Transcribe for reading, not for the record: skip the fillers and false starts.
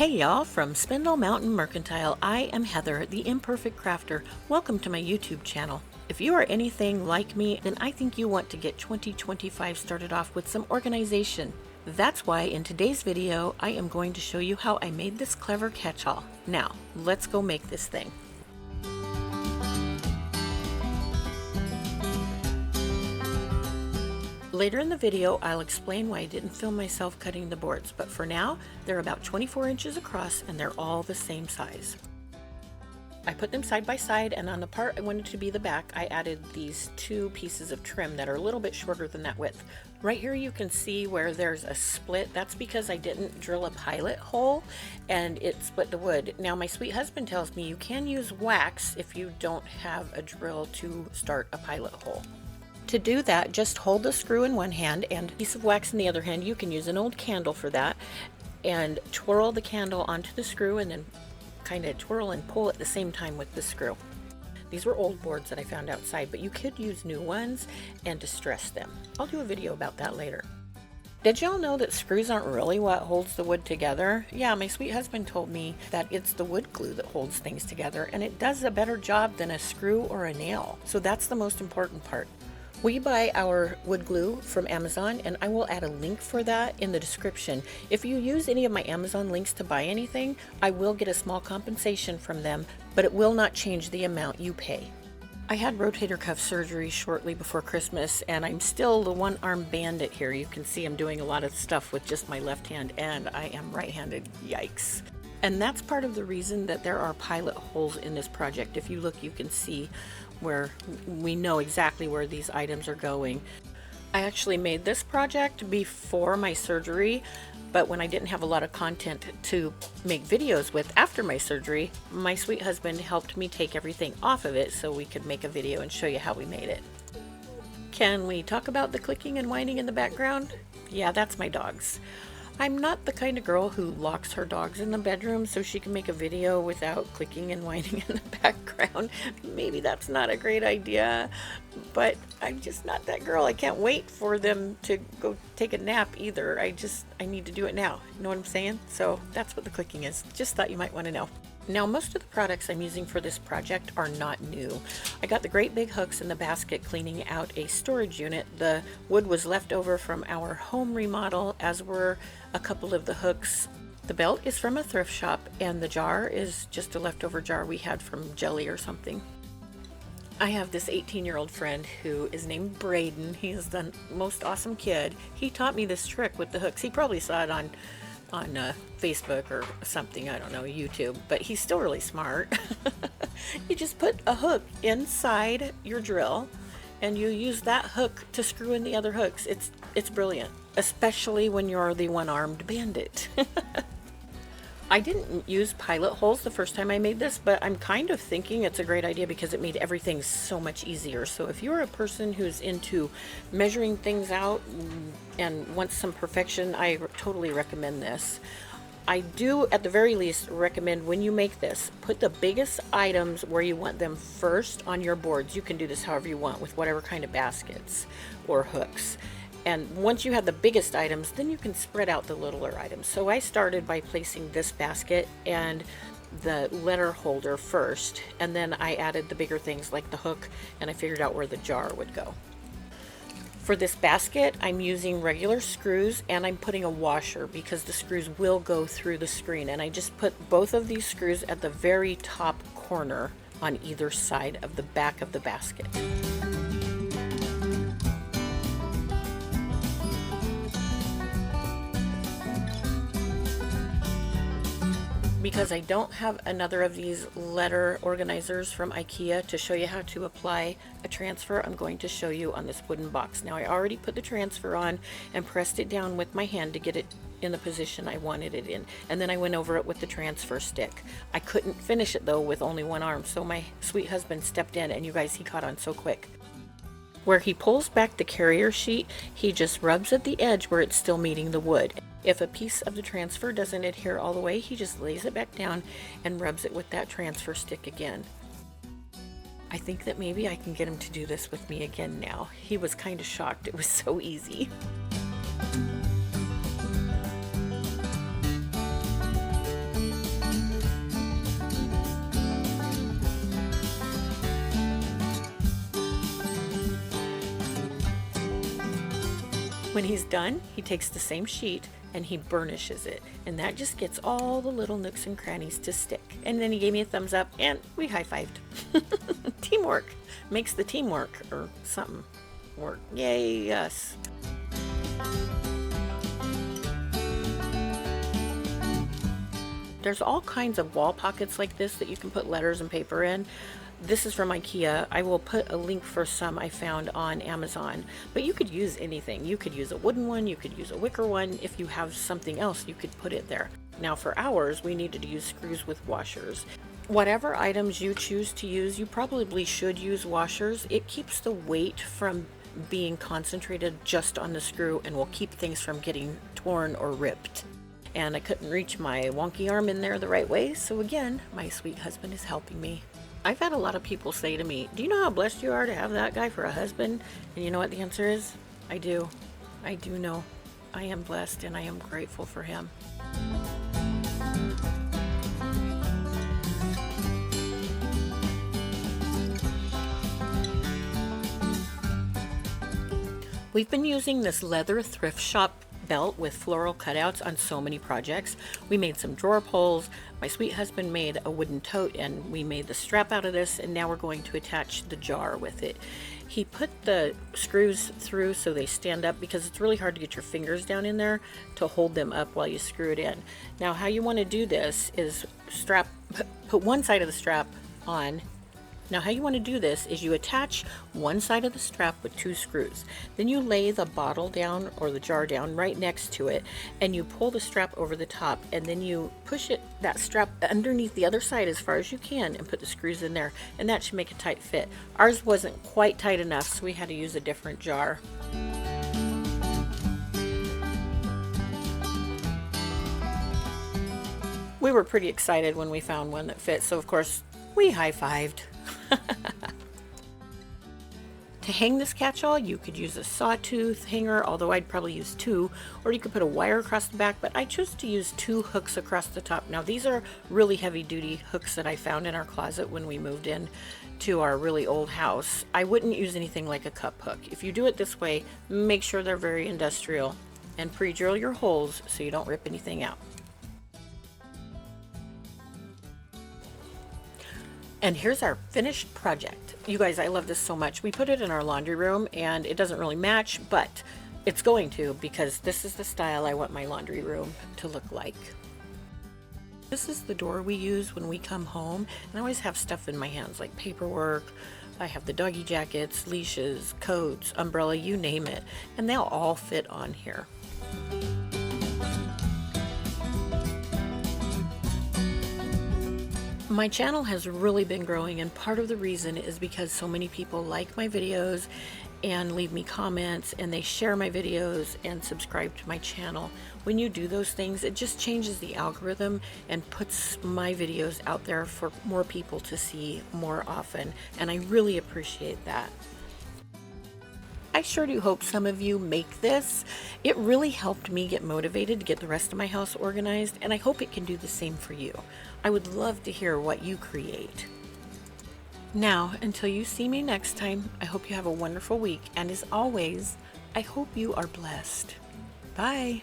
Hey y'all, from Spindle Mountain Mercantile, I am Heather, the Imperfect Crafter. Welcome to my YouTube channel. If you are anything like me, then I think you want to get 2025 started off with some organization. That's why in today's video, I am going to show you how I made this clever catch-all. Now, let's go make this thing. Later in the video, I'll explain why I didn't film myself cutting the boards, but for now, they're about 24 inches across and they're all the same size. I put them side by side, and on the part I wanted to be the back, I added these two pieces of trim that are a little bit shorter than that width. Right here you can see where there's a split. That's because I didn't drill a pilot hole and it split the wood. Now my sweet husband tells me you can use wax if you don't have a drill to start a pilot hole. To do that, just hold the screw in one hand and a piece of wax in the other hand. You can use an old candle for that, and twirl the candle onto the screw and then kind of twirl and pull at the same time with the screw. These were old boards that I found outside, but you could use new ones and distress them. I'll do a video about that later. Did y'all know that screws aren't really what holds the wood together? Yeah, my sweet husband told me that it's the wood glue that holds things together, and it does a better job than a screw or a nail. So that's the most important part. We buy our wood glue from Amazon, and I will add a link for that in the description. If you use any of my Amazon links to buy anything, I will get a small compensation from them, but it will not change the amount you pay. I had rotator cuff surgery shortly before Christmas, and I'm still the one-arm bandit here. You can see I'm doing a lot of stuff with just my left hand, and I am right-handed. Yikes. And that's part of the reason that there are pilot holes in this project. If you look, you can see where we know exactly where these items are going. I actually made this project before my surgery, but when I didn't have a lot of content to make videos with after my surgery, my sweet husband helped me take everything off of it so we could make a video and show you how we made it. Can we talk about the clicking and whining in the background? Yeah, that's my dogs. I'm not the kind of girl who locks her dogs in the bedroom so she can make a video without clicking and whining in the background. Maybe that's not a great idea, but I'm just not that girl. I can't wait for them to go take a nap either. I need to do it now. You know what I'm saying? So that's what the clicking is. Just thought you might want to know. Now, most of the products I'm using for this project are not new. I got the great big hooks in the basket cleaning out a storage unit. The wood was left over from our home remodel, as were a couple of the hooks. The belt is from a thrift shop, and the jar is just a leftover jar we had from jelly or something. I have this 18-year-old friend who is named Braden. He is the most awesome kid. He taught me this trick with the hooks. He probably saw it on Facebook or something, I don't know, YouTube, but he's still really smart. You just put a hook inside your drill and you use that hook to screw in the other hooks. It's brilliant, especially when you're the one-armed bandit. I didn't use pilot holes the first time I made this, but I'm kind of thinking it's a great idea because it made everything so much easier. So if you're a person who's into measuring things out and wants some perfection, I totally recommend this. I do, at the very least, recommend when you make this, put the biggest items where you want them first on your boards. You can do this however you want with whatever kind of baskets or hooks. And once you have the biggest items, then you can spread out the littler items. So I started by placing this basket and the letter holder first, and then I added the bigger things like the hook, and I figured out where the jar would go. For this basket, I'm using regular screws, and I'm putting a washer because the screws will go through the screen. And I just put both of these screws at the very top corner on either side of the back of the basket. Because I don't have another of these letter organizers from IKEA to show you how to apply a transfer, I'm going to show you on this wooden box. Now, I already put the transfer on and pressed it down with my hand to get it in the position I wanted it in. And then I went over it with the transfer stick. I couldn't finish it though with only one arm, so my sweet husband stepped in, and you guys, he caught on so quick. Where he pulls back the carrier sheet, he just rubs at the edge where it's still meeting the wood. If a piece of the transfer doesn't adhere all the way, he just lays it back down and rubs it with that transfer stick again. I think that maybe I can get him to do this with me again now. He was kind of shocked. It was so easy. When he's done, he takes the same sheet and he burnishes it, and that just gets all the little nooks and crannies to stick. And then he gave me a thumbs up and we high-fived. Teamwork makes the team work, or something work. Yay, us. There's all kinds of wall pockets like this that you can put letters and paper in. This is from IKEA. I will put a link for some I found on Amazon, but you could use anything. You could use a wooden one, you could use a wicker one. If you have something else, you could put it there. Now for ours, we needed to use screws with washers. Whatever items you choose to use, you probably should use washers. It keeps the weight from being concentrated just on the screw and will keep things from getting torn or ripped. And I couldn't reach my wonky arm in there the right way, so again, my sweet husband is helping me. I've had a lot of people say to me, do you know how blessed you are to have that guy for a husband? And you know what the answer is? I do. I do know. I am blessed and I am grateful for him. We've been using this leather thrift shop belt with floral cutouts on so many projects. We made some drawer pulls. My sweet husband made a wooden tote and we made the strap out of this, and now we're going to attach the jar with it. He put the screws through so they stand up because it's really hard to get your fingers down in there to hold them up while you screw it in. Now how you want to do this is put one side of the strap on. Now how you want to do this is you attach one side of the strap with 2 screws. Then you lay the bottle down or the jar down right next to it, and you pull the strap over the top, and then you push that strap underneath the other side as far as you can and put the screws in there, and that should make a tight fit. Ours wasn't quite tight enough, so we had to use a different jar. We were pretty excited when we found one that fit, so of course we high-fived. To hang this catch-all, you could use a sawtooth hanger, although I'd probably use 2, or you could put a wire across the back, but I chose to use 2 hooks across the top. Now these are really heavy-duty hooks that I found in our closet when we moved in to our really old house. I wouldn't use anything like a cup hook. If you do it this way, make sure they're very industrial, and pre-drill your holes so you don't rip anything out. And here's our finished project. You guys, I love this so much. We put it in our laundry room and it doesn't really match, but it's going to, because this is the style I want my laundry room to look like. This is the door we use when we come home, and I always have stuff in my hands like paperwork. I have the doggy jackets, leashes, coats, umbrella, you name it, and they'll all fit on here. My channel has really been growing, and part of the reason is because so many people like my videos and leave me comments, and they share my videos and subscribe to my channel. When you do those things, it just changes the algorithm and puts my videos out there for more people to see more often, and I really appreciate that. I sure do hope some of you make this. It really helped me get motivated to get the rest of my house organized, and I hope it can do the same for you. I would love to hear what you create. Now, until you see me next time, I hope you have a wonderful week, and as always, I hope you are blessed. Bye.